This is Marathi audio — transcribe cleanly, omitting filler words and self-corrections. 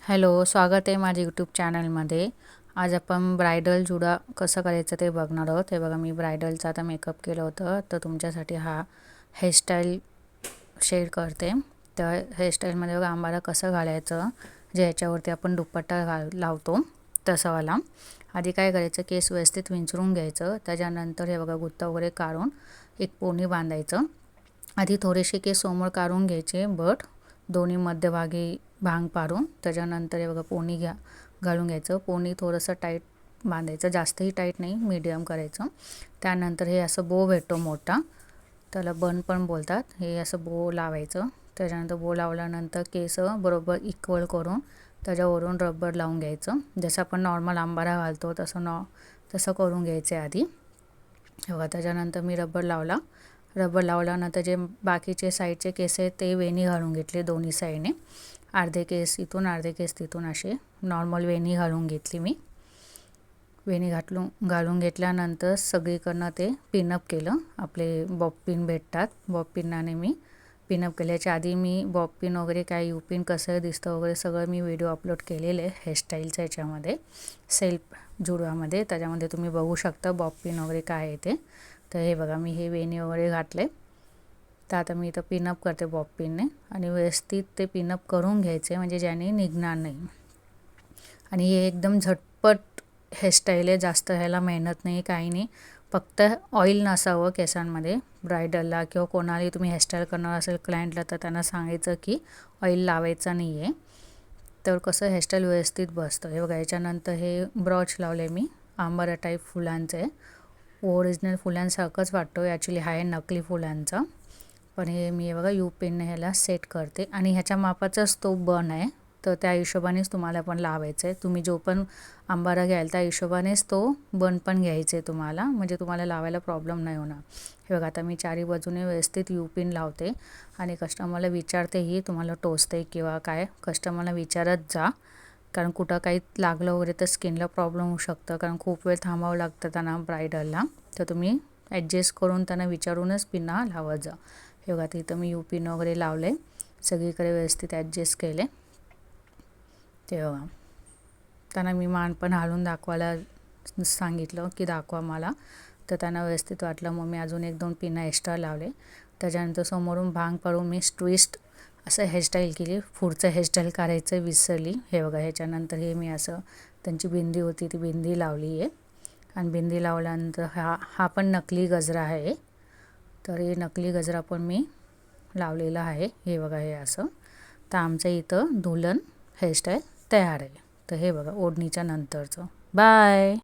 हॅलो, स्वागत आहे माझ्या यूट्यूब चॅनलमध्ये. आज आपण ब्रायडल जुडा कसं करायचं ते बघणार आहोत. हे बघा, मी ब्रायडलचा आता मेकअप केलं होतं, तर तुमच्यासाठी हा हेअरस्टाईल शेअर करते. तर हेअरस्टाईलमध्ये बघा आंबाला कसं घालायचं, जे ह्याच्यावरती आपण दुपट्टा लावतो तसंवाला. आधी काय करायचं, केस व्यवस्थित विंचरून घ्यायचं. त्याच्यानंतर हे बघा गुत्ता वगैरे काढून एक पोनी बांधायचं. आधी थोडेसे केस समोर काढून घ्यायचे, बट दोन्ही मध्यभागी भांग पाडून त्याच्यानंतर हे बघा पोनी घालून घ्यायचं. पोनी थोडंसं टाईट बांधायचं, जास्तही टाईट नाही, मीडियम करायचं. त्यानंतर हे असं बो भेटतो मोठा, त्याला बन पण बोलतात. हे असं बो लावायचं. त्याच्यानंतर बो लावल्यानंतर केस बरोबर इक्वल करून त्याच्यावरून रबर लावून घ्यायचं. जसं आपण नॉर्मल अंबारा घालतो तसं करून घ्यायचं आधी. बघा, त्याच्यानंतर मी रबर लावल्यानंतर जे बाकीचे साईडचे केस आहेत ते वेणी घालून घेतले दोन्ही साईडने. अर्धे केस इथून अर्धे केस तिथून असे नॉर्मल वेणी घालून घेतली मी. वेणी घालून घेतल्यानंतर सगळीकडनं ते पिनअप केलं. आपले बॉब पिन भेटतात, बॉब पिनाने मी पिनअप केल्याच्या आधी मी बॉब पिन वगैरे काय यू पिन कसं दिसतं वगैरे सगळं मी व्हिडिओ अपलोड केलेले आहे हेअरस्टाईलच्या याच्यामध्ये, सेल्फ जुडवामध्ये. त्याच्यामध्ये तुम्ही बघू शकता बॉब पिन वगैरे काय आहे ते. तर हे बघा, मी हे वेणी वगैरे घातले. तर आता मी इथं पिनअप करते बॉब पिनने आणि व्यवस्थित ते पिनअप करून घ्यायचे, म्हणजे ज्याने निघणार नाही. आणि हे एकदम झटपट हेअरस्टाईल आहे, जास्त ह्याला मेहनत नाही, काही नाही. फक्त ऑइल नसावं केसांमध्ये. ब्रायडलला किंवा कोणालाही तुम्ही हेअरस्टाईल करणार असेल क्लायंटला, तर त्यांना सांगायचं की ऑइल लावायचं नाही आहे, तर कसं हेअरस्टाईल व्यवस्थित बसतं. हे बघा, याच्यानंतर हे ब्रॉच लावले मी, आंबारा टाईप फुलांचं आहे. ओरिजिनल फुलांसारखंच वाटतो, ॲक्च्युली हा आहे नकली फुलांचा. पण हे मी बघा यू पेनने ह्याला सेट करते आणि ह्याच्या मापाचाच तो बन आहे, तर त्या हिशोबानेच तुम्हाला पण लावायचं आहे. तुम्ही जो पण अंबारा घ्याल त्या हिशोबानेच तो बन पण घ्यायचं आहे तुम्हाला, म्हणजे तुम्हाला लावायला प्रॉब्लेम नाही होणार. हे बघा, आता मी चारी बाजूने व्यवस्थित यू पिन लावते आणि कस्टमरला विचारतेही तुम्हाला टोचते किंवा काय, कस्टमरला विचारत जा. कारण कुठं काही लागलं वगैरे तर स्किनला प्रॉब्लेम होऊ शकतं, कारण खूप वेळ थांबावं लागतं त्यांना ब्रायडलला. तर तुम्ही ॲडजस्ट करून त्यांना विचारूनच पिन्ना लावत जा. हे बघा, तिथं मी यू पिन वगैरे लावले, सगळीकडे व्यवस्थित ॲडजस्ट केले. ते बघा, त्यांना मी मान पण हालून दाखवायला सांगितलं की दाखवा मला, तर त्यांना व्यवस्थित वाटलं. मग मी अजून 1-2 पिन्ना एक्स्ट्रा लावले. त्याच्यानंतर समोरून भांग पाडून मी ट्विस्ट असं हेअरस्टाईल केली. पुढचं हेअरस्टाईल करायचं विसरली. हे बघा, ह्याच्यानंतर हे मी असं त्यांची बिंदी होती ती बिंदी लावली आहे. आणि बिंदी लावल्यानंतर हा पण नकली गजरा आहे, तर हे नकली गजरा पण मी लावलेला आहे. हे बघा, हे असं. तर आमचं इथं दुल्हन हेअरस्टाईल तयार आहे. तर हे बघा ओढणीच्या नंतरचं. बाय.